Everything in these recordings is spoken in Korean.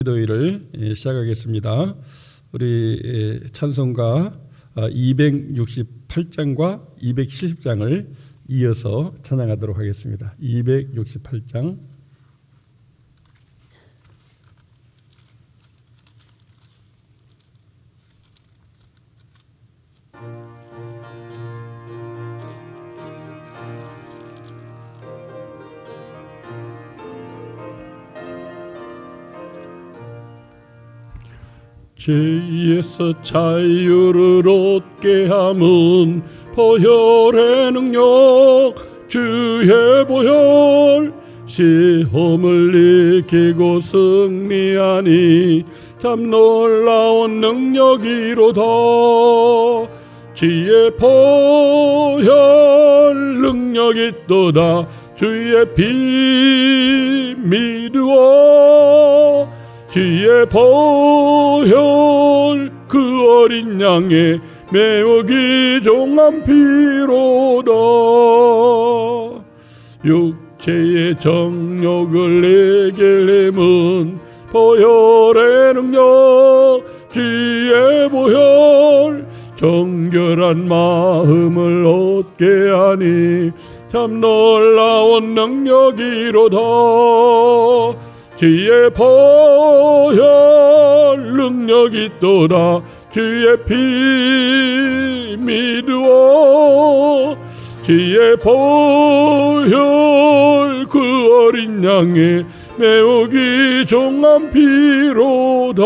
기도회를 시작하겠습니다. 우리 찬송가 268장과 270장을 이어서 찬양하도록 하겠습니다. 268장 죄에서 자유를 얻게 함은 보혈의 능력 주의 보혈 시험을 이기고 승리하니 참 놀라운 능력이로다. 주의 보혈 능력이 또다. 주의 피 믿으어 주의 보혈 그 어린 양의 매우 귀중한 피로다. 육체의 정욕을 이기려면 보혈의 능력 주의 보혈 정결한 마음을 얻게 하니 참 놀라운 능력이로다. 주의 보혈 능력이 또다. 주의 피 믿으어 주의 보혈 그 어린 양의 매우 귀중한 피로다.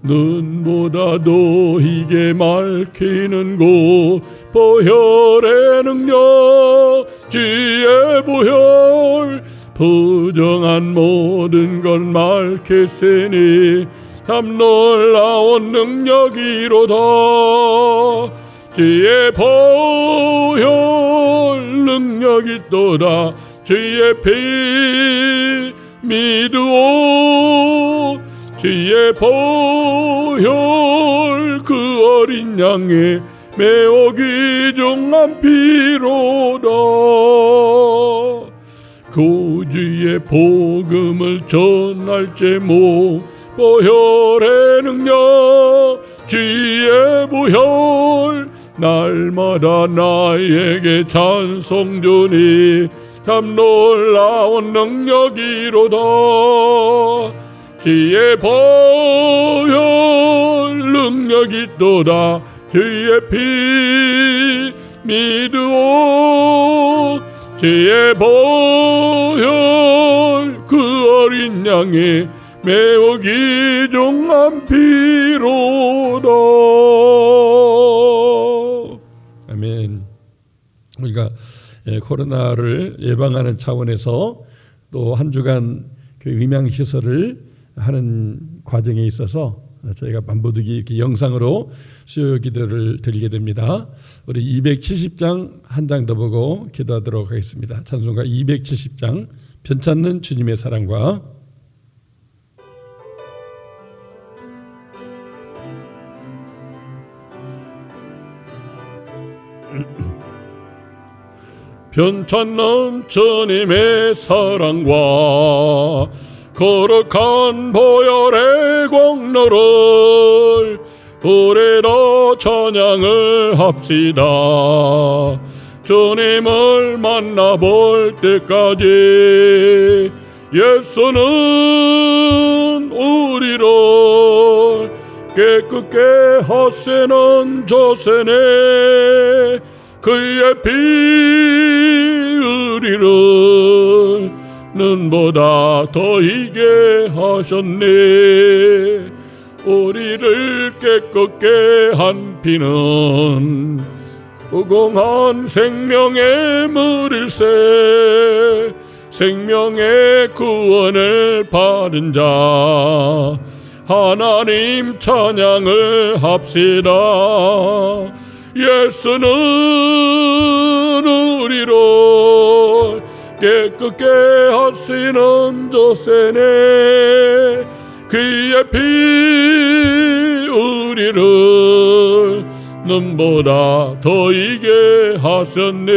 눈보다도 희게 밝히는 곳 보혈의 능력 주의 보혈 부정한 모든 것 밝히시니 참 놀라운 능력이로다. 주의 보혈 능력이 또다. 주의 피 믿으오 주의 보혈 그 어린 양의 매우 귀중한 피로다. 구주의 복음을 전할 제목 보혈의 능력 주의 보혈 날마다 나에게 찬송 주니 참 놀라운 능력이로다. 주의 보혈 능력이 또다. 주의 피 믿으오 주의 보혈 그 어린 양의 매우 귀중한 피로다. 아멘. 우리가 코로나를 예방하는 차원에서 또 한 주간 그 음향시설을 하는 과정에 있어서 저희가 만보두기 이렇게 영상으로 수요 기도를 드리게 됩니다. 우리 270장 한 장 더 보고 기도하도록 하겠습니다. 찬송가 270장 편찮는 주님의 사랑과 편찮는 주님의 사랑과 거룩한 보혈의 공로를 우리도 찬양을 합시다. 주님을 만나볼 때까지 예수는 우리를 깨끗게 하시는 조세네 그의 피 우리를 눈보다 더 희게 하셨네. 우리를 깨끗게 한 피는 무궁한 생명의 물일세. 생명의 구원을 받은 자 하나님 찬양을 합시다. 예수는 우리를 깨끗게 하시는 조세네 그의 피 우리를 눈보다 더 이게 하셨네.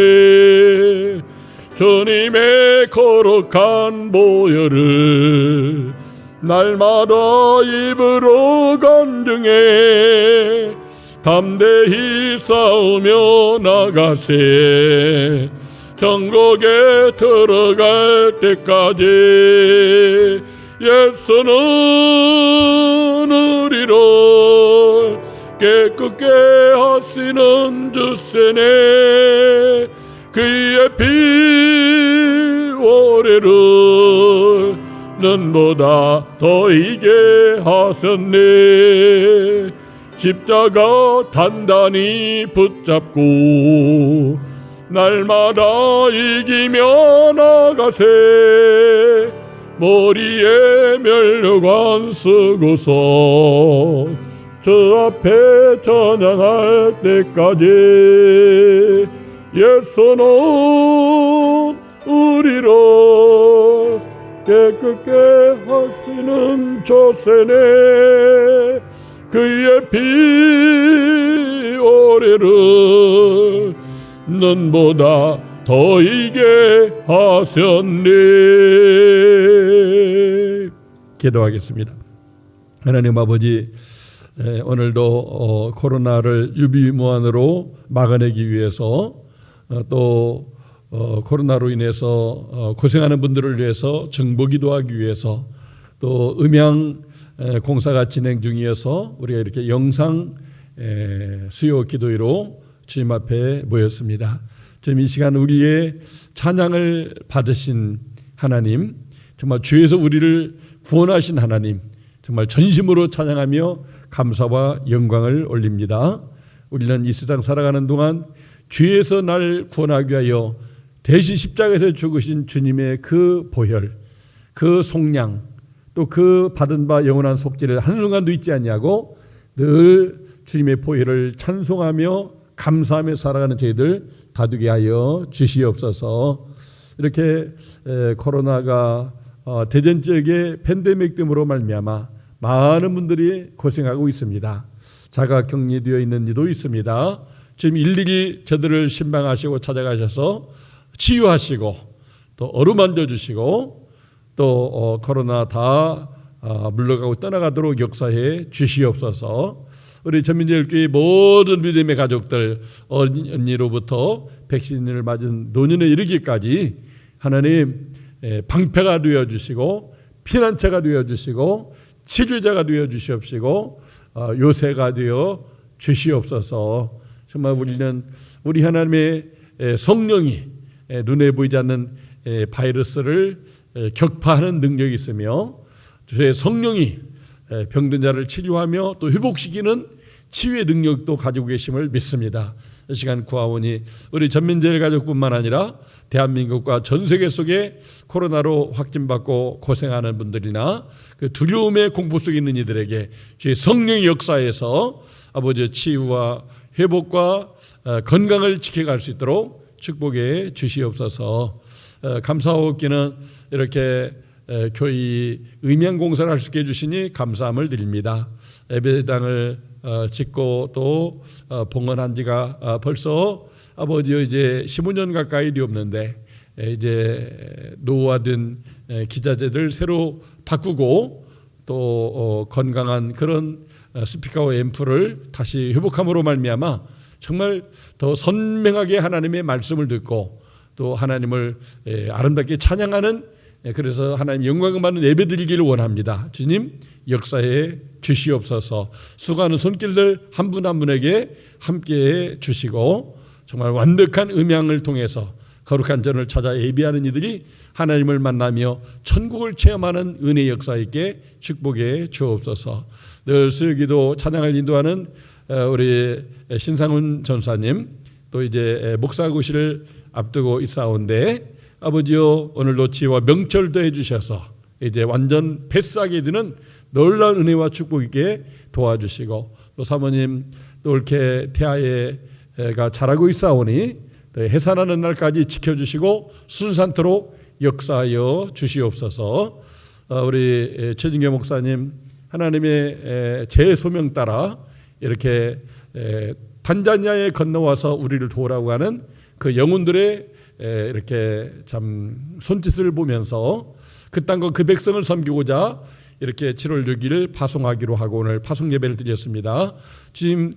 주님의 거룩한 보혈을 날마다 입으로 간증해 담대히 싸우며 나가세. 천국에 들어갈 때까지 예수는 우리를 깨끗게 하시는 주세네. 그의 피 오래를 눈보다 더이게 하셨네. 십자가 단단히 붙잡고 날마다 이기며 나가세. 머리에 면류관 쓰고서 저 앞에 찬양할 때까지 예수는 우리를 깨끗게 하시는 조세네. 그의 피 오래를 눈보다 더이게 하셨네. 기도하겠습니다. 하나님 아버지, 오늘도 코로나를 유비무환으로 막아내기 위해서 또 코로나로 인해서 고생하는 분들을 위해서 정보기도 하기 위해서 또 음향 공사가 진행 중이어서 우리가 이렇게 영상 수요 기도회로 주님 앞에 모였습니다. 지금 이 시간 우리의 찬양을 받으신 하나님, 정말 죄에서 우리를 구원하신 하나님, 정말 전심으로 찬양하며 감사와 영광을 올립니다. 우리는 이 세상 살아가는 동안 죄에서 날 구원하기 위하여 대신 십자가에서 죽으신 주님의 그 보혈, 그 속량, 또 그 받은 바 영원한 속죄를 한순간도 잊지 아니하고 늘 주님의 보혈을 찬송하며 감사하며 살아가는 저희들 다두게 하여 주시옵소서. 이렇게 코로나가 대전 지역의 팬데믹 등으로 말미암아 많은 분들이 고생하고 있습니다. 자가격리되어 있는 이도 있습니다. 지금 일일이 저들을 신방하시고 찾아가셔서 치유하시고 또 어루만져 주시고 또 코로나 다 물러가고 떠나가도록 역사해 주시옵소서. 우리 전민제일교회 모든 믿음의 가족들, 언니로부터 백신을 맞은 노년에 이르기까지 하나님 방패가 되어 주시고 피난처가 되어 주시고 치료자가 되어 주시옵시고 요새가 되어 주시옵소서. 정말 우리는 우리 하나님의 성령이 눈에 보이지 않는 바이러스를 격파하는 능력이 있으며 주의 성령이 병든 자를 치료하며 또 회복시키는 치유의 능력도 가지고 계심을 믿습니다. 이 시간 구하오니 우리 전민제일 가족뿐만 아니라 대한민국과 전 세계 속에 코로나로 확진받고 고생하는 분들이나 그 두려움의 공포 속에 있는 이들에게 주의 성령의 역사에서 아버지의 치유와 회복과 건강을 지켜갈 수 있도록 축복해 주시옵소서. 감사하옵기는 이렇게 교회 음향 공사를 할 수 있게 해주시니 감사함을 드립니다. 예배당을 짓고 또 봉헌한 지가 벌써 아버지요 이제 15년 가까이 되었는데 이제 노후화된 기자재들 새로 바꾸고 또 건강한 그런 스피커와 앰프를 다시 회복함으로 말미암아 정말 더 선명하게 하나님의 말씀을 듣고 또 하나님을 아름답게 찬양하는, 그래서 하나님 영광을 받는 예배 드리기를 원합니다. 주님 역사해 주시옵소서. 수고하는 손길들 한 분 한 분에게 함께해 주시고 정말 완벽한 음향을 통해서 거룩한 전을 찾아 예비하는 이들이 하나님을 만나며 천국을 체험하는 은혜 역사 있게 축복해 주옵소서. 늘 수요기도 찬양을 인도하는 우리 신상훈 전사님, 또 이제 목사구실을 앞두고 있사온데 아버지요 오늘도 지혜와 명철도 해주셔서 이제 완전 패스하게 되는 놀라운 은혜와 축복 있게 도와주시고, 또 사모님 또 이렇게 태아가 자라고 있사오니 해산하는 날까지 지켜주시고 순산토록 역사하여 주시옵소서. 우리 최진교 목사님 하나님의 제 소명 따라 이렇게 탄자니아에 건너와서 우리를 도우라고 하는 그 영혼들의 이렇게 참 손짓을 보면서 그 땅과 그 백성을 섬기고자 이렇게 7월 6일 파송하기로 하고 오늘 파송 예배를 드렸습니다. 지금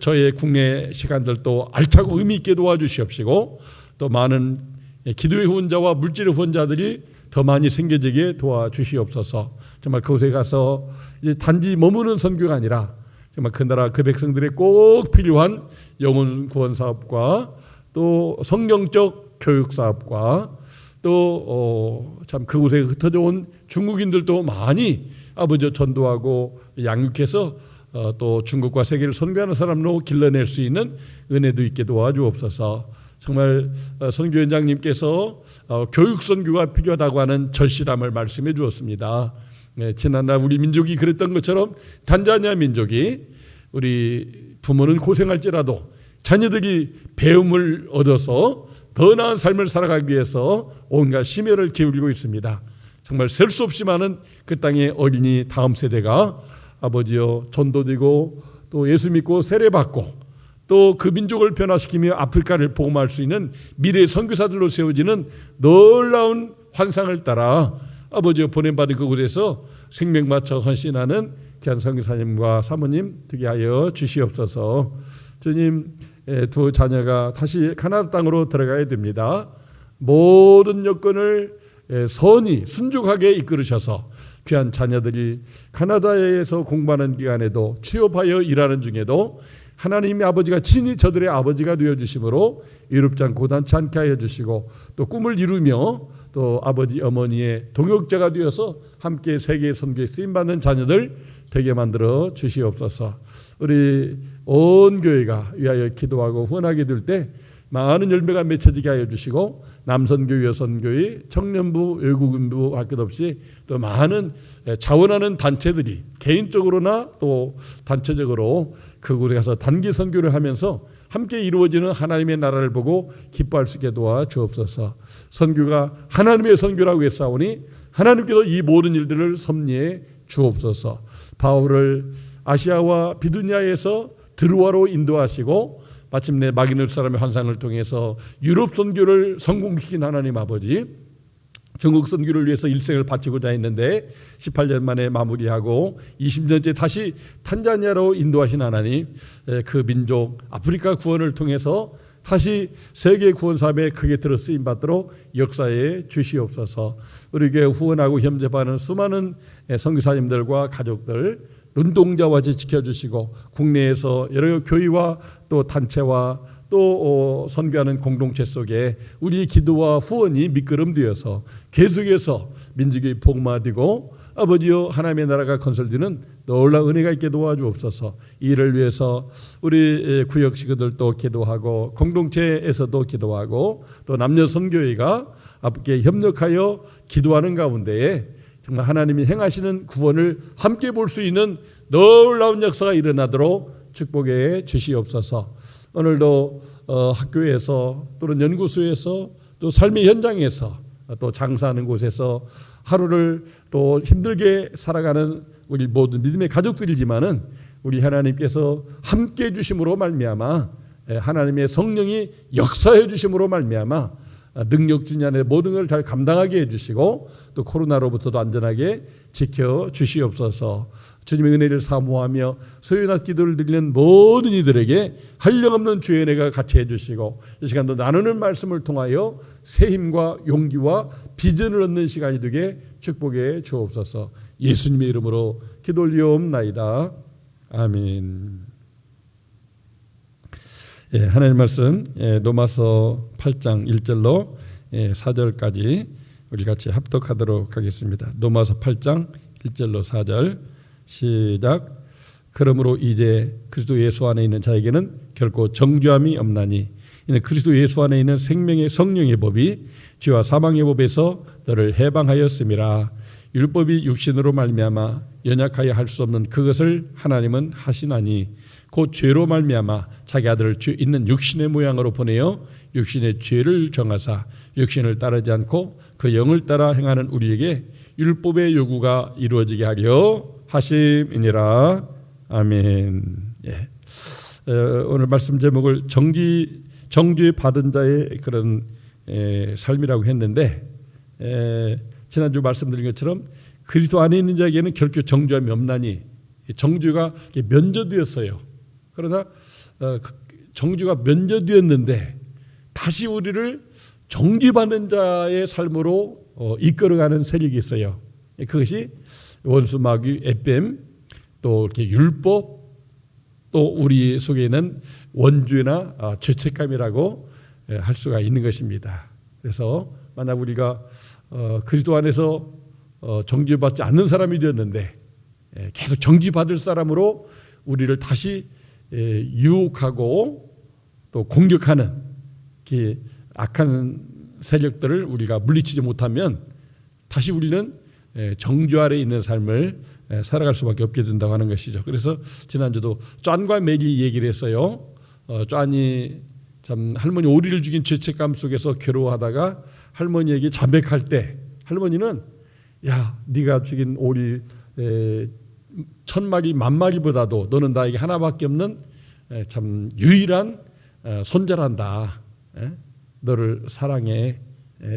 저의 국내 시간들도 알차고 의미 있게 도와주시옵시고 또 많은 기도의 후원자와 물질의 후원자들이 더 많이 생겨지게 도와주시옵소서. 정말 그곳에 가서 이제 단지 머무는 선교가 아니라 정말 그 나라 그 백성들의 꼭 필요한 영혼 구원 사업과 또 성경적 교육 사업과 또 참 그곳에 흩어져 온 중국인들도 많이 아버지 전도하고 양육해서 또 중국과 세계를 선교하는 사람으로 길러낼 수 있는 은혜도 있게 도와주옵소서. 정말 선교위원장님께서 교육 선교가 필요하다고 하는 절실함을 말씀해 주었습니다. 지난날 우리 민족이 그랬던 것처럼 단자니아 민족이 우리 부모는 고생할지라도 자녀들이 배움을 얻어서 더 나은 삶을 살아가기 위해서 온갖 심혈을 기울이고 있습니다. 정말 셀 수 없이 많은 그 땅의 어린이 다음 세대가 아버지여 전도되고 또 예수 믿고 세례받고 또 그 민족을 변화시키며 아프리카를 복음할 수 있는 미래의 선교사들로 세워지는 놀라운 환상을 따라 아버지여 보냄받은 그곳에서 생명 바쳐 헌신하는 귀한 선교사님과 사모님 되게 하여 주시옵소서. 주님, 두 자녀가 다시 가나안 땅으로 들어가야 됩니다. 모든 여건을 선히 순종하게 이끌으셔서 귀한 자녀들이 가나다에서 공부하는 기간에도 취업하여 일하는 중에도 하나님의 아버지가 친히 저들의 아버지가 되어주심으로 이롭지 않고 고단치 않게 하여 주시고 또 꿈을 이루며 또 아버지 어머니의 동역자가 되어서 함께 세계 선교에 쓰임받는 자녀들 되게 만들어 주시옵소서. 우리 온 교회가 위하여 기도하고 후원하게 될 때 많은 열매가 맺혀지게 하여 주시고 남선교회, 여선교회, 청년부, 외국인부 할 것 없이 또 많은 자원하는 단체들이 개인적으로나 또 단체적으로 그곳에 가서 단기 선교를 하면서 함께 이루어지는 하나님의 나라를 보고 기뻐할 수 있게 도와주옵소서. 선교가 하나님의 선교라고 했사오니 하나님께서 이 모든 일들을 섭리해 주옵소서. 바울을 아시아와 비두니아에서 드루아로 인도하시고 마침내 마기노 사람의 환상을 통해서 유럽 선교를 성공시킨 하나님 아버지, 중국 선교를 위해서 일생을 바치고자 했는데 18년 만에 마무리하고 20년째 다시 탄자니아로 인도하신 하나님, 그 민족 아프리카 구원을 통해서 다시 세계 구원 사업에 크게 들어 쓰임 받도록 역사에 주시옵소서. 우리 교회 후원하고 협조하는 수많은 선교사님들과 가족들 눈동자와 지켜주시고 국내에서 여러 교회와 또 단체와 또 선교하는 공동체 속에 우리의 기도와 후원이 미끄럼되어서 계속해서 민족이 복음화되고 아버지여 하나님의 나라가 건설되는 놀라운 은혜가 있게 도와주옵소서. 이를 위해서 우리 구역 식구들도 기도하고 공동체에서도 기도하고 또 남녀 선교회가 함께 협력하여 기도하는 가운데에 정말 하나님이 행하시는 구원을 함께 볼 수 있는 놀라운 역사가 일어나도록 축복해 주시옵소서. 오늘도 학교에서 또는 연구소에서 또 삶의 현장에서 또 장사하는 곳에서 하루를 또 힘들게 살아가는 우리 모든 믿음의 가족들이지만은 우리 하나님께서 함께해 주심으로 말미암아 하나님의 성령이 역사해 주심으로 말미암아 능력 주님 안에 모든 걸 잘 감당하게 해주시고 또 코로나로부터도 안전하게 지켜주시옵소서. 주님의 은혜를 사모하며 서연한 기도를 드리는 모든 이들에게 한량없는 주의 은혜가 같이 해주시고 이 시간도 나누는 말씀을 통하여 새 힘과 용기와 비전을 얻는 시간이 되게 축복해 주옵소서. 예수님의 이름으로 기도 올리옵나이다. 아멘. 하나님 말씀 로마서 8장 1절로 4절까지 우리 같이 합독하도록 하겠습니다. 로마서 8장 1절로 4절 시작. 그러므로 이제 그리스도 예수 안에 있는 자에게는 결코 정죄함이 없나니 이는 그리스도 예수 안에 있는 생명의 성령의 법이 죄와 사망의 법에서 너를 해방하였음이라. 율법이 육신으로 말미암아 연약하여 할 수 없는 그것을 하나님은 하시나니 곧 죄로 말미암아 자기 아들을 죄 있는 육신의 모양으로 보내어 육신의 죄를 정하사 육신을 따르지 않고 그 영을 따라 행하는 우리에게 율법의 요구가 이루어지게 하려 하심이니라. 아멘. 오늘 말씀 제목을 정죄 받은 자의 그런 삶이라고 했는데 지난주 말씀드린 것처럼 그리스도 안에 있는 자에게는 결코 정죄함이 없나니 정죄가 면제되었어요. 그러나 정죄가 면제되었는데 다시 우리를 정죄받는 자의 삶으로 이끌어가는 세력이 있어요. 그것이 원수 마귀 에뱀, 또 이렇게 율법, 또 우리 속에 있는 원죄나 죄책감이라고 할 수가 있는 것입니다. 그래서 만약 우리가 그리스도 안에서 정죄받지 않는 사람이 되었는데 계속 정죄받을 사람으로 우리를 다시 유혹하고 또 공격하는 악한 세력들을 우리가 물리치지 못하면 다시 우리는 정죄 아래 있는 삶을 살아갈 수밖에 없게 된다고 하는 것이죠. 그래서 지난주도 짠과 메리 얘기를 했어요. 짠이 참 할머니 오리를 죽인 죄책감 속에서 괴로워하다가 할머니에게 자백할 때 할머니는 야 네가 죽인 오리 1000마리 10,000마리보다도 너는 나에게 하나밖에 없는 참 유일한 손자란다. 너를 사랑해.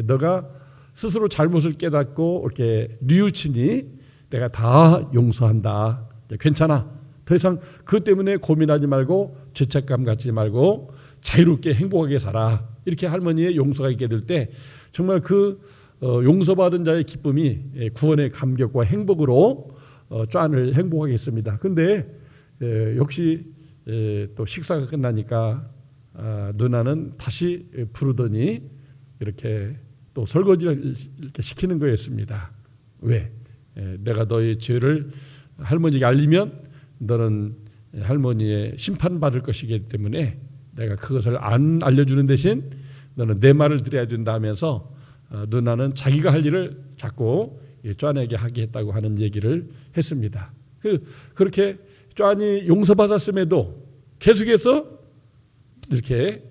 너가 스스로 잘못을 깨닫고 이렇게 뉘우치니 내가 다 용서한다. 괜찮아. 더 이상 그것 때문에 고민하지 말고 죄책감 갖지 말고 자유롭게 행복하게 살아. 이렇게 할머니의 용서가 있게 될 때 정말 그 용서받은 자의 기쁨이 구원의 감격과 행복으로 짠을 행복하게 했습니다. 그런데 역시 또 식사가 끝나니까 누나는 다시 부르더니 이렇게 또 설거지를 이렇게 시키는 거였습니다. 왜? 내가 너의 죄를 할머니에게 알리면 너는 할머니의 심판받을 것이기 때문에 내가 그것을 안 알려주는 대신 너는 내 말을 들어야 된다 하면서 누나는 자기가 할 일을 자꾸 쟈에게 하게 했다고 하는 얘기를 했습니다. 그렇게 쟈이 용서받았음에도 계속해서 이렇게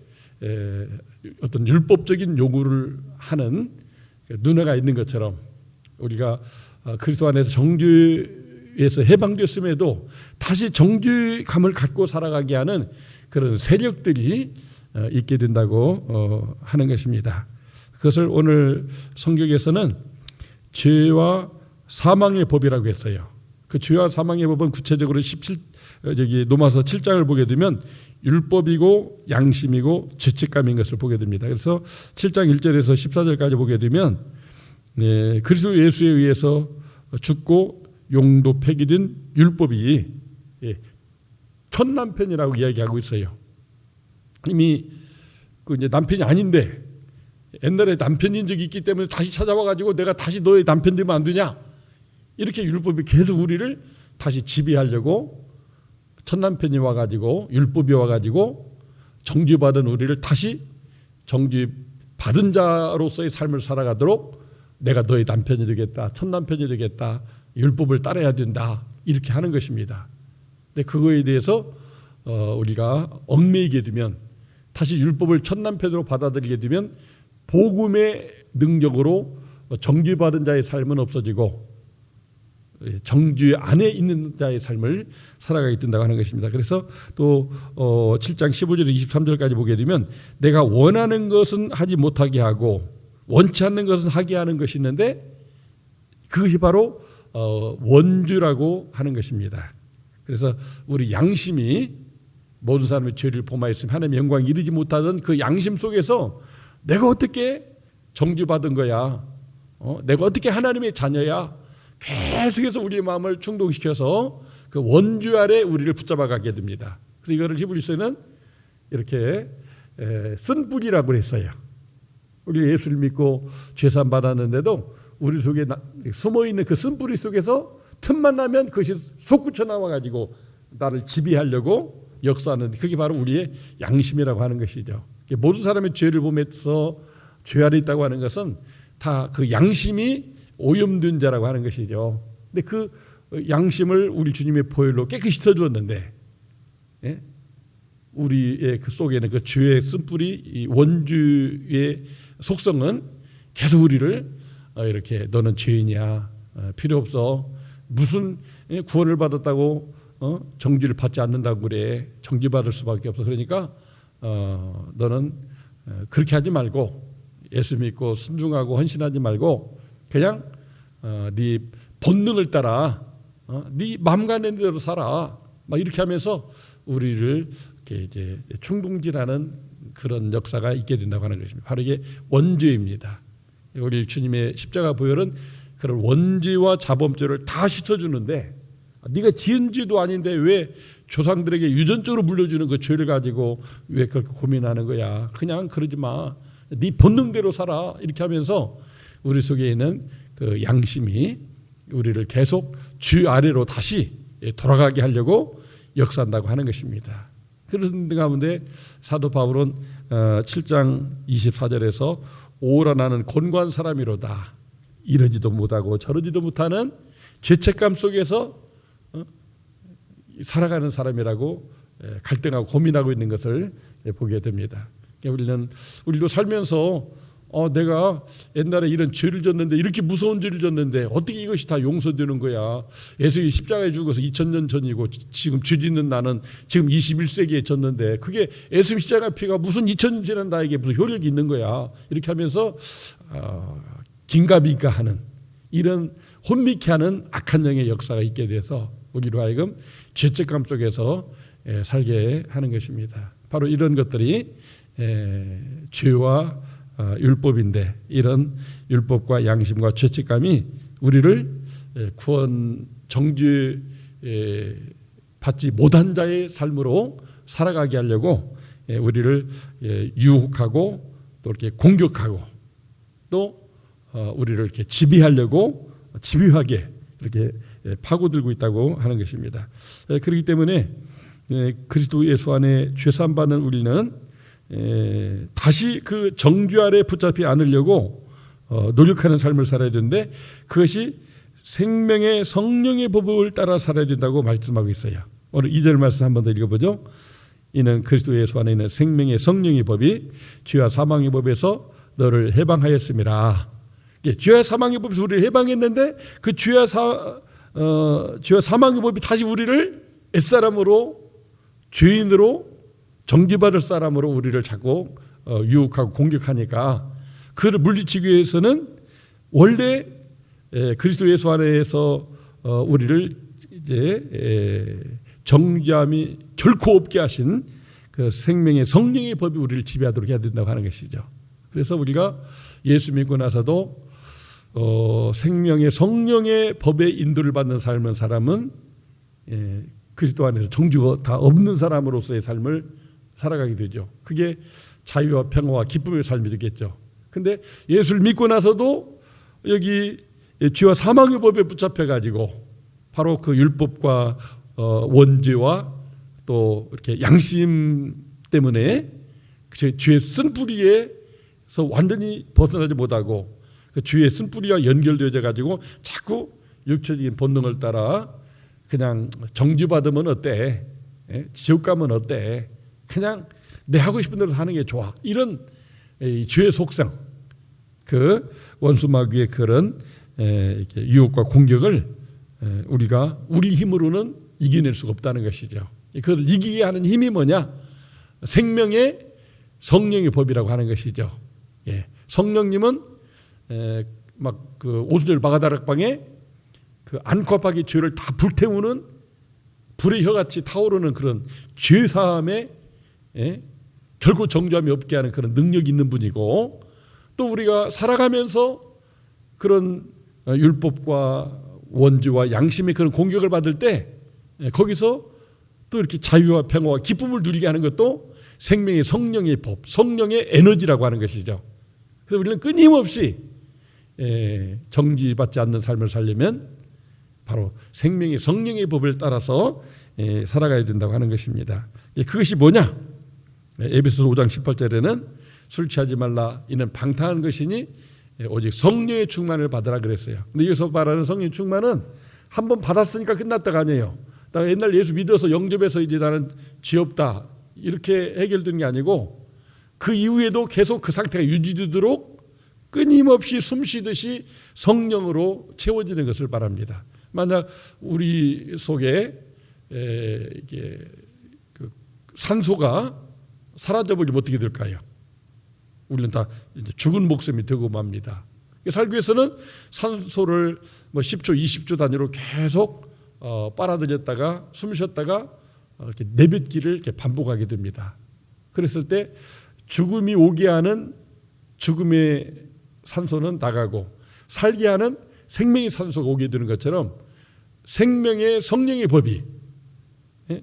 어떤 율법적인 요구를 하는 누나가 있는 것처럼 우리가 그리스도 안에서 정죄에서 해방됐음에도 다시 정죄감을 갖고 살아가게 하는 그런 세력들이 있게 된다고 하는 것입니다. 그것을 오늘 성경에서는 죄와 사망의 법이라고 했어요. 그 죄와 사망의 법은 구체적으로 로마서 7장을 보게 되면 율법이고 양심이고 죄책감인 것을 보게 됩니다. 그래서 7장 1절에서 14절까지 보게 되면 그리스도 예수에 의해서 죽고 용도 폐기된 율법이 첫 남편이라고 이야기하고 있어요. 이미 이제 남편이 아닌데 옛날에 남편인 적이 있기 때문에 다시 찾아와 가지고 내가 다시 너의 남편 되면 안 되냐? 이렇게 율법이 계속 우리를 다시 지배하려고 첫 남편이 와 가지고 율법이 와 가지고 정죄받은 우리를 다시 정죄받은 자로서의 삶을 살아가도록 내가 너의 남편이 되겠다. 첫 남편이 되겠다. 율법을 따라야 된다. 이렇게 하는 것입니다. 근데 그거에 대해서 우리가 얽매이게 되면 다시 율법을 첫 남편으로 받아들이게 되면 복음의 능력으로 정죄받은 자의 삶은 없어지고 정죄 안에 있는 자의 삶을 살아가게 된다고 하는 것입니다. 그래서 또 7장 15절에서 23절까지 보게 되면 내가 원하는 것은 하지 못하게 하고 원치 않는 것은 하게 하는 것이 있는데 그것이 바로 원죄라고 하는 것입니다. 그래서 우리 양심이 모든 사람의 죄를 범하였으면 하나님의 영광에 이르지 못하던 그 양심 속에서 내가 어떻게 정죄받은 거야? 내가 어떻게 하나님의 자녀야? 계속해서 우리의 마음을 충동시켜서 그 원죄 아래 우리를 붙잡아 가게 됩니다. 그래서 이거를 히브리서는 이렇게 쓴 뿌리라고 했어요. 우리 예수를 믿고 죄산 받았는데도 우리 속에 숨어 있는 그 쓴 뿌리 속에서 틈만 나면 그것이 솟구쳐 나와 가지고 나를 지배하려고 역사하는 그게 바로 우리의 양심이라고 하는 것이죠. 모든 사람의 죄를 보면서 죄 아래 있다고 하는 것은 다 그 양심이 오염된 자라고 하는 것이죠. 근데 그 양심을 우리 주님의 보혈로 깨끗이 씻어주었는데 우리의 그 속에는 그 죄의 쓴뿌리 원죄의 속성은 계속 우리를 이렇게 너는 죄인이야 필요 없어 무슨 구원을 받았다고 정죄를 받지 않는다고 그래 정죄받을 수밖에 없어 그러니까 너는 그렇게 하지 말고 예수 믿고 순종하고 헌신하지 말고 그냥 네 본능을 따라 네 마음 가는 대로 살아. 막 이렇게 하면서 우리를 이렇게 이제 충동질하는 그런 역사가 있게 된다고 하는 것입니다. 바로 이게 원죄입니다. 우리 주님의 십자가 보혈은 그런 원죄와 자범죄를 다 씻어주는데 네가 지은 죄도 아닌데 왜 조상들에게 유전적으로 물려주는 그 죄를 가지고 왜 그렇게 고민하는 거야. 그냥 그러지 마. 네 본능대로 살아. 이렇게 하면서 우리 속에 있는 그 양심이 우리를 계속 죄 아래로 다시 돌아가게 하려고 역사한다고 하는 것입니다. 그런 가운데 사도 바울은 7장 24절에서 오라 나는 곤고한 사람이로다. 이러지도 못하고 저러지도 못하는 죄책감 속에서 살아가는 사람이라고 갈등하고 고민하고 있는 것을 보게 됩니다. 우리도 살면서 내가 옛날에 이런 죄를 졌는데 이렇게 무서운 죄를 졌는데 어떻게 이것이 다 용서되는 거야. 예수님이 십자가에 죽어서 2000년 전이고 지금 죄 짓는 나는 지금 21세기에 졌는데 그게 예수님 십자가 피가 무슨 2000년 지난 나에게 무슨 효력이 있는 거야. 이렇게 하면서 긴가민가하는 이런 혼미케 하는 악한 영의 역사가 있게 돼서 우리로 하여금 죄책감 속에서 살게 하는 것입니다. 바로 이런 것들이 죄와 율법인데 이런 율법과 양심과 죄책감이 우리를 구원 정죄 받지 못한 자의 삶으로 살아가게 하려고 우리를 유혹하고 또 이렇게 공격하고 또 우리를 이렇게 지배하려고 집요하게 이렇게 파고들고 있다고 하는 것입니다. 그렇기 때문에 그리스도 예수 안에 죄사함 받는 우리는 다시 그 정죄 아래 붙잡히 않으려고 노력하는 삶을 살아야 되는데 그것이 생명의 성령의 법을 따라 살아야 된다고 말씀하고 있어요. 오늘 2절 말씀 한 번 더 읽어보죠. 이는 그리스도 예수 안에 있는 생명의 성령의 법이 죄와 사망의 법에서 너를 해방하였음이라. 죄와 사망의 법에서 우리를 해방했는데 그 죄와 사망의 법이 다시 우리를 옛사람으로 죄인으로 정죄받을 사람으로 우리를 자꾸 유혹하고 공격하니까 그를 물리치기 위해서는 원래 그리스도 예수 안에서 우리를 이제 정죄함이 결코 없게 하신 그 생명의 성령의 법이 우리를 지배하도록 해야 된다고 하는 것이죠. 그래서 우리가 예수 믿고 나서도 생명의 성령의 법의 인도를 받는 삶은 사람은 그리스도 안에서 정죄가 다 없는 사람으로서의 삶을 살아가게 되죠. 그게 자유와 평화와 기쁨의 삶이 되겠죠. 근데 예수를 믿고 나서도 여기 죄와 사망의 법에 붙잡혀 가지고 바로 그 율법과 원죄와 또 이렇게 양심 때문에 그 죄의 쓴뿌리에서 완전히 벗어나지 못하고 그 죄의 쓴뿌리와 연결되어 가지고 자꾸 육체적인 본능을 따라 그냥 정죄받으면 어때? 지옥 가면 어때? 그냥 내 하고 싶은 대로 하는 게 좋아. 이런 죄의 속성, 그 원수 마귀의 그런 유혹과 공격을 우리가 우리 힘으로는 이겨낼 수가 없다는 것이죠. 그걸 이기게 하는 힘이 뭐냐? 생명의 성령의 법이라고 하는 것이죠. 성령님은 막 그 오순절 마가다락방에 그 안팎의 죄를 다 불태우는 불의 혀같이 타오르는 그런 죄사함에 결코 정죄함이 없게 하는 그런 능력이 있는 분이고 또 우리가 살아가면서 그런 율법과 원죄와 양심의 그런 공격을 받을 때 거기서 또 이렇게 자유와 평화와 기쁨을 누리게 하는 것도 생명의 성령의 법, 성령의 에너지라고 하는 것이죠. 그래서 우리는 끊임없이 정죄받지 않는 삶을 살려면 바로 생명의 성령의 법을 따라서 살아가야 된다고 하는 것입니다. 그것이 뭐냐? 에베소서 5장 18절에는 술 취하지 말라 이는 방탕한 것이니 오직 성령의 충만을 받으라 그랬어요. 근데 여기서 말하는 성령의 충만은 한번 받았으니까 끝났다가 아니에요. 나 옛날 예수 믿어서 영접해서 이제 나는 죄 없다 이렇게 해결되는 게 아니고 그 이후에도 계속 그 상태가 유지되도록 끊임없이 숨쉬듯이 성령으로 채워지는 것을 바랍니다. 만약 우리 속에 이게 그 산소가 사라져버리면 어떻게 될까요? 우리는 다 이제 죽은 목숨이 되고 맙니다. 살기 위해서는 산소를 뭐 10초, 20초 단위로 계속 빨아들였다가 숨 쉬었다가 이렇게 내뱉기를 이렇게 반복하게 됩니다. 그랬을 때 죽음이 오게 하는 죽음의 산소는 나가고 살게 하는 생명의 산소가 오게 되는 것처럼 생명의 성령의 법이,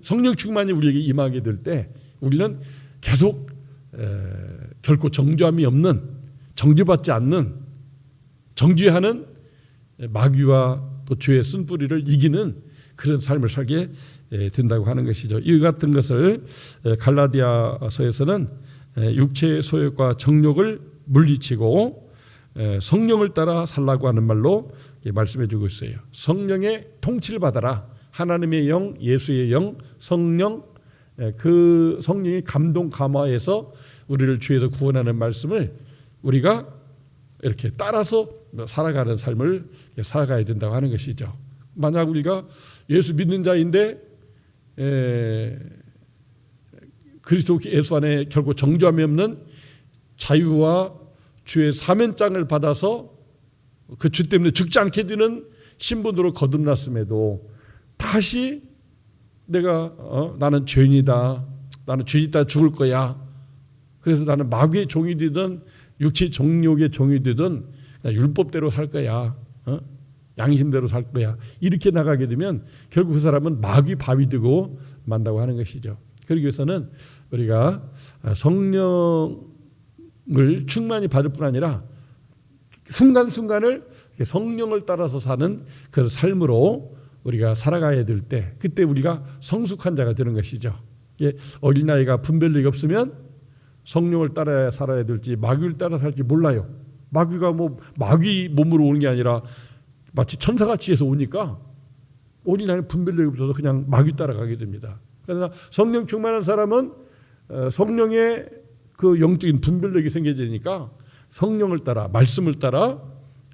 성령 충만이 우리에게 임하게 될 때 우리는 계속 결코 정죄함이 없는, 정죄받지 않는, 정죄하는 마귀와 또 죄의 쓴뿌리를 이기는 그런 삶을 살게 된다고 하는 것이죠. 이 같은 것을 갈라디아서에서는 육체의 소욕과 정욕을 물리치고 성령을 따라 살라고 하는 말로 말씀해 주고 있어요. 성령의 통치를 받아라. 하나님의 영, 예수의 영, 성령, 그 성령이 감동 감화해서 우리를 죄에서 구원하는 말씀을 우리가 이렇게 따라서 살아가는 삶을 살아가야 된다고 하는 것이죠. 만약 우리가 예수 믿는 자인데 그리스도 예수 안에 결국 정죄함이 없는 자유와 주의 사면장을 받아서 그 주 때문에 죽지 않게 되는 신분으로 거듭났음에도 다시 내가 나는 죄인이다, 나는 죄짓다 죽을 거야, 그래서 나는 마귀의 종이 되든 육체 정욕의 종이 되든 율법대로 살 거야, 양심대로 살 거야, 이렇게 나가게 되면 결국 그 사람은 마귀 밥이 되고 만다고 하는 것이죠. 그러기 위해서는 우리가 성령을 충만히 받을 뿐 아니라 순간순간을 성령을 따라서 사는 그 삶으로 우리가 살아가야 될 때, 그때 우리가 성숙한 자가 되는 것이죠. 어린아이가 분별력이 없으면 성령을 따라 살아야 될지 마귀를 따라 살지 몰라요. 마귀가 뭐 마귀 몸으로 오는 게 아니라 마치 천사같이 해서 오니까 어린아이는 분별력이 없어서 그냥 마귀 따라가게 됩니다. 그러나 성령 충만한 사람은 성령의 그 영적인 분별력이 생겨지니까 성령을 따라, 말씀을 따라,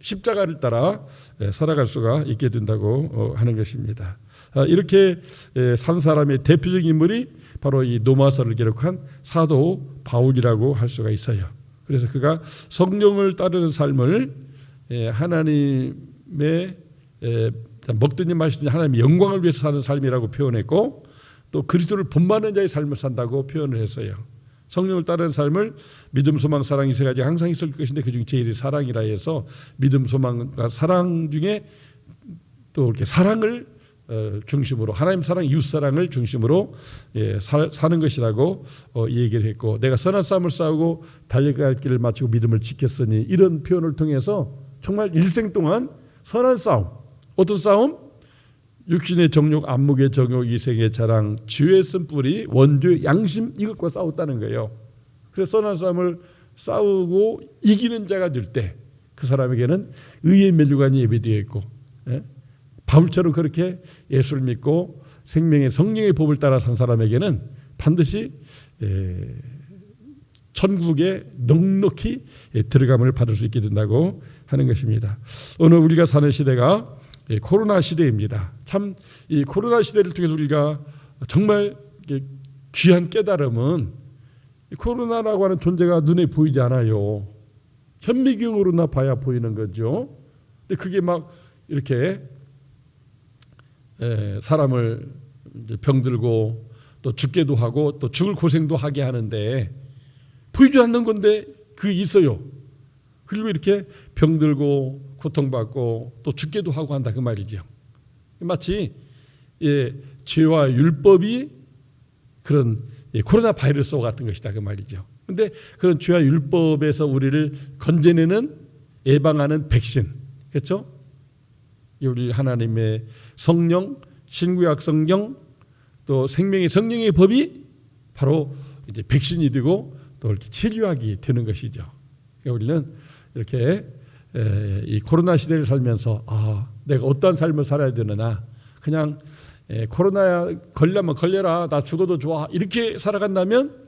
십자가를 따라 살아갈 수가 있게 된다고 하는 것입니다. 이렇게 산 사람의 대표적인 인물이 바로 이 로마서를 기록한 사도 바울이라고 할 수가 있어요. 그래서 그가 성령을 따르는 삶을 하나님의 먹든지 마시든지 하나님의 영광을 위해서 사는 삶이라고 표현했고, 또 그리스도를 본받는 자의 삶을 산다고 표현을 했어요. 성령을 따르는 삶을 믿음, 소망, 사랑이 세 가지 항상 있을 것인데 그중 제일이 사랑이라 해서 믿음, 소망과 사랑 중에 또 이렇게 사랑을 중심으로, 하나님 사랑, 이웃 사랑을 중심으로 사는 것이라고 얘기를 했고, 내가 선한 싸움을 싸우고 달려갈 길을 마치고 믿음을 지켰으니, 이런 표현을 통해서 정말 일생 동안 선한 싸움, 어떤 싸움? 육신의 정욕, 안목의 정욕, 이생의 자랑, 죄의 쓴뿌리, 원죄의 양심, 이것과 싸웠다는 거예요. 그래서 선한 싸움을 싸우고 이기는 자가 될 때 그 사람에게는 의의 면류관이 예비되어 있고, 바울처럼 그렇게 예수를 믿고 생명의 성령의 법을 따라 산 사람에게는 반드시 천국에 넉넉히 들어감을 받을 수 있게 된다고 하는 것입니다. 오늘 우리가 사는 시대가 코로나 시대입니다. 참 이 코로나 시대를 통해서 우리가 정말 귀한 깨달음은, 코로나라고 하는 존재가 눈에 보이지 않아요. 현미경으로나 봐야 보이는 거죠. 근데 그게 막 이렇게 사람을 병들고 또 죽게도 하고 또 죽을 고생도 하게 하는데 보이지 않는 건데 그게 있어요. 그리고 이렇게 병들고 고통받고 또 죽게도 하고 한다, 그 말이죠. 마치 죄와 율법이 그런 코로나 바이러스와 같은 것이다, 그 말이죠. 그런데 그런 죄와 율법에서 우리를 건져내는, 예방하는 백신, 그렇죠? 우리 하나님의 성령, 신구약 성경, 또 생명의 성령의 법이 바로 이제 백신이 되고 또 이렇게 치료하기 되는 것이죠. 그러니까 우리는 이렇게 이 코로나 시대를 살면서 내가 어떠한 삶을 살아야 되느냐, 그냥 코로나 걸려면 걸려라, 나 죽어도 좋아, 이렇게 살아간다면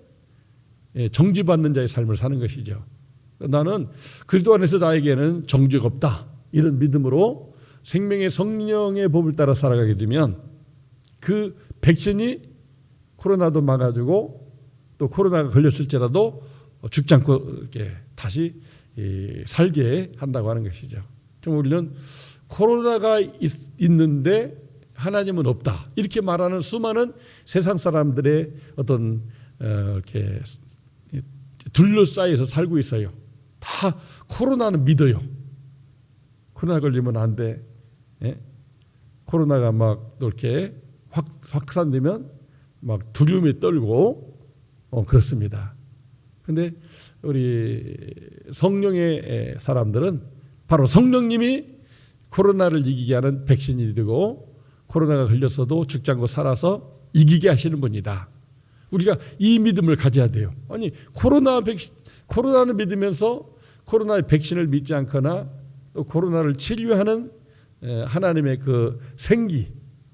정죄받는 자의 삶을 사는 것이죠. 나는 그리스도 안에서 나에게는 정죄가 없다, 이런 믿음으로 생명의 성령의 법을 따라 살아가게 되면 그 백신이 코로나도 막아주고 또 코로나가 걸렸을지라도 죽지 않고 이렇게 다시 살게 한다고 하는 것이죠. 좀 우리는 코로나가 있는데 하나님은 없다 이렇게 말하는 수많은 세상 사람들의 어떤 이렇게 둘러싸여서 살고 있어요. 다 코로나는 믿어요. 코로나 걸리면 안 돼. 예? 코로나가 막 이렇게 확산되면 막 두려움에 떨고 그렇습니다. 그런데 우리 성령의 사람들은 바로 성령님이 코로나를 이기게 하는 백신이 되고 코로나가 걸렸어도 죽지 않고 살아서 이기게 하시는 분이다. 우리가 이 믿음을 가져야 돼요. 아니 코로나는 믿으면서 코로나의 백신을 믿지 않거나 또 코로나를 치료하는 하나님의 그 생기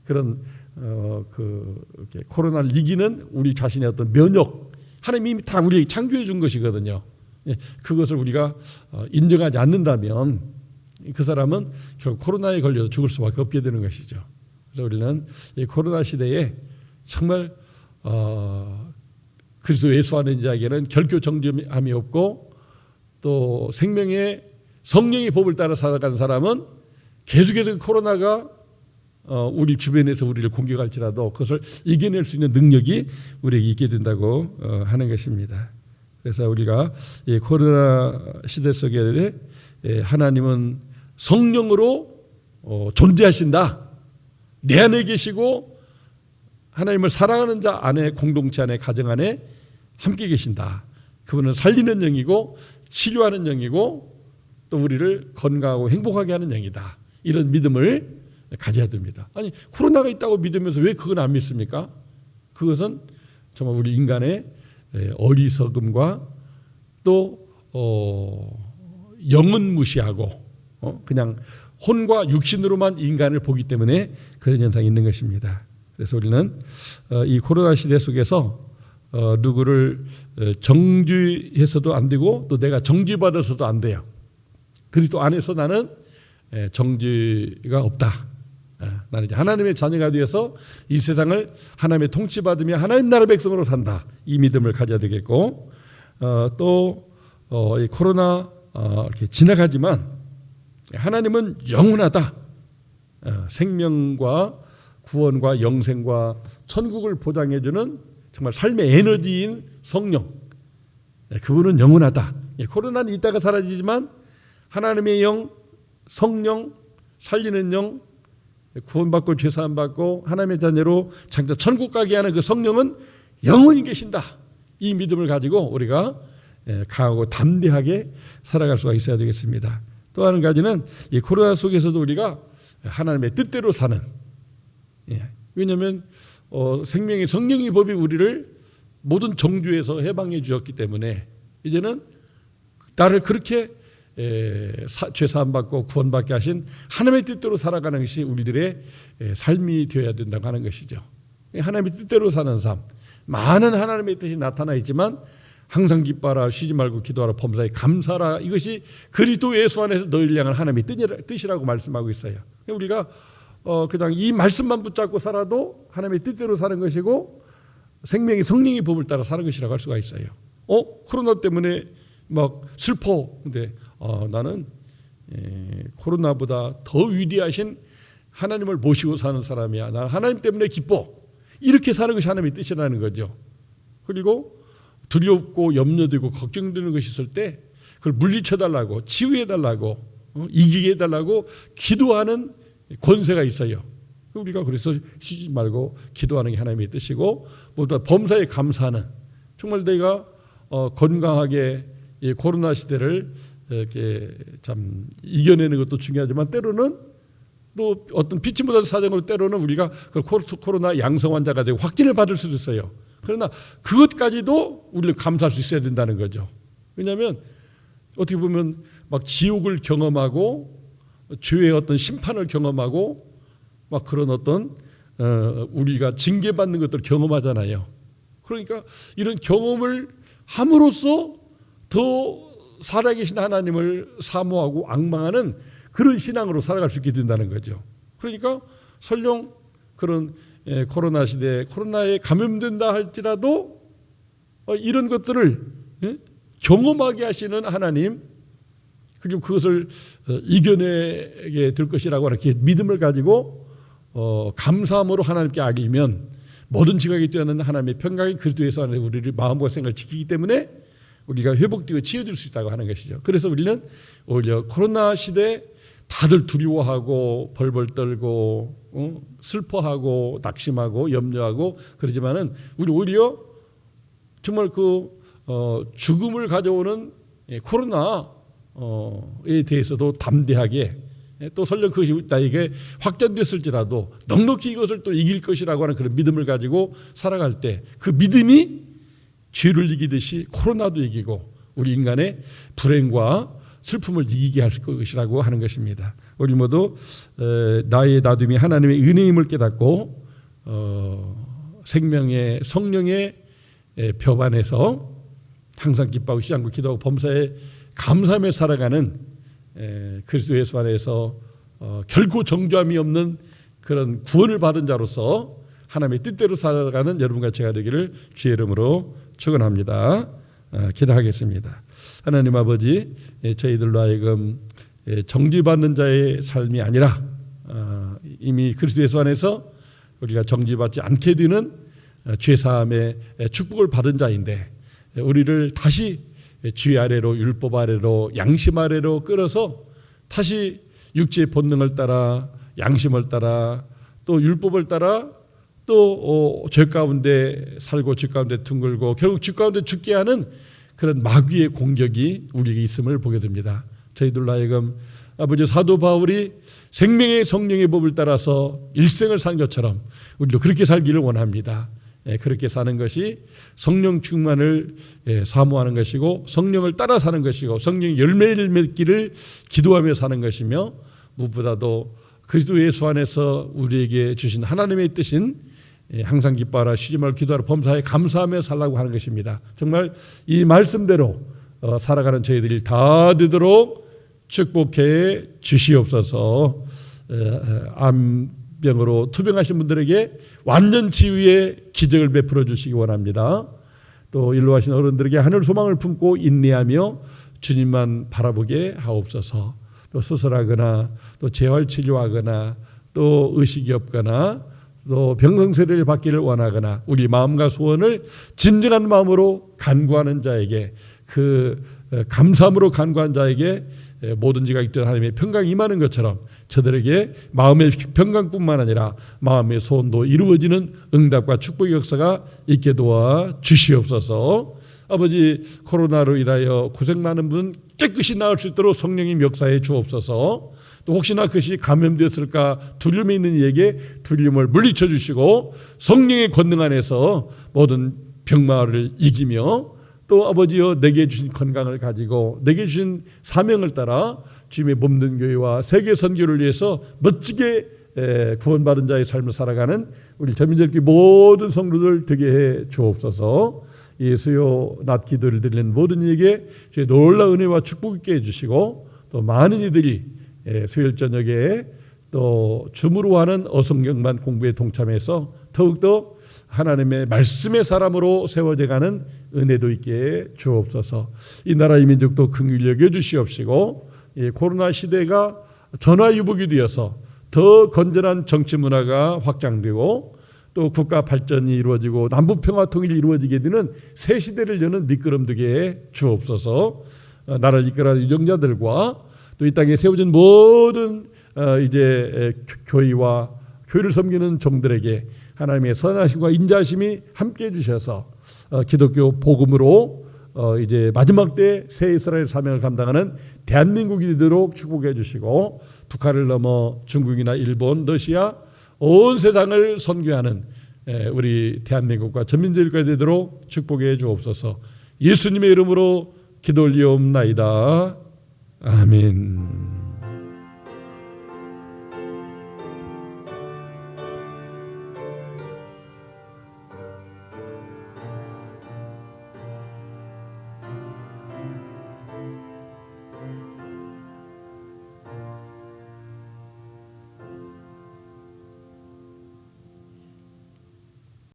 그런 이렇게 코로나를 이기는 우리 자신의 어떤 면역 하나님이 이미 다 우리에게 창조해 준 것이거든요. 그것을 우리가 인정하지 않는다면 그 사람은 결국 코로나에 걸려서 죽을 수밖에 없게 되는 것이죠. 그래서 우리는 이 코로나 시대에 정말 그리스도 예수 안에 있는 자에게는 결코 정죄함이 없고 또 생명의 성령의 법을 따라 살아가는 사람은 계속해서 코로나가 우리 주변에서 우리를 공격할지라도 그것을 이겨낼 수 있는 능력이 우리에게 있게 된다고 하는 것입니다. 그래서 우리가 이 코로나 시대 속에 하나님은 성령으로 존재하신다. 내 안에 계시고 하나님을 사랑하는 자 안에 공동체 안에 가정 안에 함께 계신다. 그분은 살리는 영이고 치료하는 영이고 또 우리를 건강하고 행복하게 하는 영이다. 이런 믿음을 가져야 됩니다. 아니 코로나가 있다고 믿으면서 왜 그건 안 믿습니까? 그것은 정말 우리 인간의 어리석음과 또 영은 무시하고 그냥 혼과 육신으로만 인간을 보기 때문에 그런 현상이 있는 것입니다. 그래서 우리는 이 코로나 시대 속에서 누구를 정죄해서도 안 되고 또 내가 정죄받아서도 안 돼요. 그리스도 안에서 나는 정죄가 없다. 나는 이제 하나님의 자녀가 되어서 이 세상을 하나님의 통치받으며 하나님 나라 백성으로 산다. 이 믿음을 가져야 되겠고 또 이 코로나 이렇게 지나가지만 하나님은 영원하다. 생명과 구원과 영생과 천국을 보장해주는 정말 삶의 에너지인 성령. 그분은 영원하다. 코로나는 있다가 사라지지만 하나님의 영, 성령, 살리는 영, 구원받고 죄사함받고 하나님의 자녀로 장차 천국 가게 하는 그 성령은 영원히 계신다. 이 믿음을 가지고 우리가 강하고 담대하게 살아갈 수가 있어야 되겠습니다. 또 한 가지는 이 코로나 속에서도 우리가 하나님의 뜻대로 사는 왜냐하면 생명의 성령의 법이 우리를 모든 정죄에서 해방해 주셨기 때문에 이제는 나를 그렇게 죄사함받고 구원받게 하신 하나님의 뜻대로 살아가는 것이 우리들의 삶이 되어야 된다고 하는 것이죠. 하나님의 뜻대로 사는 삶, 많은 하나님의 뜻이 나타나 있지만 항상 기뻐하라, 쉬지 말고 기도하라, 범사에 감사하라. 이것이 그리스도 예수 안에서 너희를 향한 하나님의 뜻이라고 말씀하고 있어요. 우리가 그냥 이 말씀만 붙잡고 살아도 하나님의 뜻대로 사는 것이고 생명의 성령의 법을 따라 사는 것이라고 할 수가 있어요. 코로나 때문에 막 슬퍼. 근데 나는 코로나보다 더 위대하신 하나님을 모시고 사는 사람이야. 나는 하나님 때문에 기뻐. 이렇게 사는 것이 하나님의 뜻이라는 거죠. 그리고 두렵고 염려되고 걱정되는 것이 있을 때 그걸 물리쳐달라고 치유해달라고 이기게 해달라고 기도하는 권세가 있어요. 우리가 그래서 쉬지 말고 기도하는 게 하나님의 뜻이고 모두 범사에 감사하는 정말 내가 건강하게 이 코로나 시대를 이렇게 참 이겨내는 것도 중요하지만 때로는 또 어떤 피치 못할 사정으로 때로는 우리가 코로나 양성 환자가 되고 확진을 받을 수도 있어요. 그러나 그것까지도 우리는 감사할 수 있어야 된다는 거죠. 왜냐하면 어떻게 보면 막 지옥을 경험하고 죄의 어떤 심판을 경험하고 막 그런 어떤 우리가 징계받는 것들을 경험하잖아요. 그러니까 이런 경험을 함으로써 더 살아계신 하나님을 사모하고 앙망하는 그런 신앙으로 살아갈 수 있게 된다는 거죠. 그러니까 설령 그런 코로나 시대에 코로나에 감염된다 할지라도 이런 것들을 경험하게 하시는 하나님, 그리고 그것을 이겨내게 될 것이라고 이렇게 믿음을 가지고 감사함으로 하나님께 아기면 모든 지각이 뛰어난 하나님의 평강이 그리스도에서 우리를 마음과 생각을 지키기 때문에 우리가 회복되고 치유될 수 있다고 하는 것이죠. 그래서 우리는 오히려 코로나 시대에 다들 두려워하고 벌벌 떨고 슬퍼하고 낙심하고 염려하고 그러지만은 우리 오히려 정말 죽음을 가져오는 코로나에 대해서도 담대하게 또 설령 그것이 나에게 확전됐을지라도 넉넉히 이것을 또 이길 것이라고 하는 그런 믿음을 가지고 살아갈 때 그 믿음이 죄를 이기듯이 코로나도 이기고 우리 인간의 불행과 슬픔을 이기게 할 것이라고 하는 것입니다. 우리 모두 나의 나둠이 하나님의 은혜임을 깨닫고 생명의 성령의 법 안에서 항상 기뻐하고 쉬지 않고 기도하고 범사에 감사하며 살아가는 그리스도 예수 안에서 결코 정죄함이 없는 그런 구원을 받은 자로서 하나님의 뜻대로 살아가는 여러분과 제가 되기를 주의 이름으로 축원합니다. 기도하겠습니다. 하나님 아버지, 저희들로 하여금 정죄받는 자의 삶이 아니라 이미 그리스도 예수 안에서 우리가 정죄받지 않게 되는 죄사함의 축복을 받은 자인데 우리를 다시 죄 아래로 율법 아래로 양심 아래로 끌어서 다시 육체의 본능을 따라 양심을 따라 또 율법을 따라 또 죄 가운데 살고 죄 가운데 둥글고 결국 죄 가운데 죽게 하는 그런 마귀의 공격이 우리에게 있음을 보게 됩니다. 저희들로 하여금 아버지 사도 바울이 생명의 성령의 법을 따라서 일생을 산 것처럼 우리도 그렇게 살기를 원합니다. 그렇게 사는 것이 성령 충만을 사모하는 것이고 성령을 따라 사는 것이고 성령의 열매를 맺기를 기도하며 사는 것이며 무엇보다도 그리스도 예수 안에서 우리에게 주신 하나님의 뜻인 항상 기뻐하라 쉬지 말고 기도하라 범사에 감사하며 살라고 하는 것입니다. 정말 이 말씀대로 살아가는 저희들이 다 되도록 축복해 주시옵소서. 암병으로 투병하신 분들에게 완전 치유의 기적을 베풀어 주시기 원합니다. 또 일로 하신 어른들에게 하늘 소망을 품고 인내하며 주님만 바라보게 하옵소서. 또 수술하거나 또 재활치료하거나 또 의식이 없거나 또 병성세례를 받기를 원하거나 우리 마음과 소원을 진정한 마음으로 간구하는 자에게 그 감사함으로 간구한 자에게 모든 지각이 있던 하나님의 평강이 임하는 것처럼 저들에게 마음의 평강뿐만 아니라 마음의 소원도 이루어지는 응답과 축복의 역사가 있게 도와 주시옵소서. 아버지 코로나로 인하여 고생 많은 분 깨끗이 나을 수 있도록 성령님 역사해 주옵소서. 또 혹시나 그것이 감염되었을까 두려움이 있는 이에게 두려움을 물리쳐 주시고 성령의 권능 안에서 모든 병마를 이기며 또 아버지여 내게 주신 건강을 가지고 내게 주신 사명을 따라 주님의 몸된 교회와 세계 선교를 위해서 멋지게 구원받은 자의 삶을 살아가는 우리 전민절기 모든 성도들 되게 해 주옵소서. 예수여 낮 기도를 드리는 모든 이에게 주의 놀라운 은혜와 축복 있게 해주시고 또 많은 이들이 수요일 저녁에 또 줌으로 하는 어성경만 공부에 동참해서 더욱더 하나님의 말씀의 사람으로 세워져 가는 은혜도 있게 주옵소서. 이 나라 이 민족도 긍휼히 여겨 주시옵시고 코로나 시대가 전화유복이 되어서 더 건전한 정치 문화가 확장되고 또 국가 발전이 이루어지고 남북평화 통일이 이루어지게 되는 새 시대를 여는 미끄럼 되게 주옵소서. 나라를 이끌어가는 유정자들과 또 이 땅에 세워진 모든 이제 교회와 교회를 섬기는 종들에게 하나님의 선하심과 인자심이 함께해 주셔서 기독교 복음으로 이제 마지막 때 새 이스라엘 사명을 감당하는 대한민국이 되도록 축복해 주시고 북한을 넘어 중국이나 일본, 러시아 온 세상을 선교하는 우리 대한민국과 전민들까지 되도록 축복해 주옵소서. 예수님의 이름으로 기도 올리옵나이다. 아멘.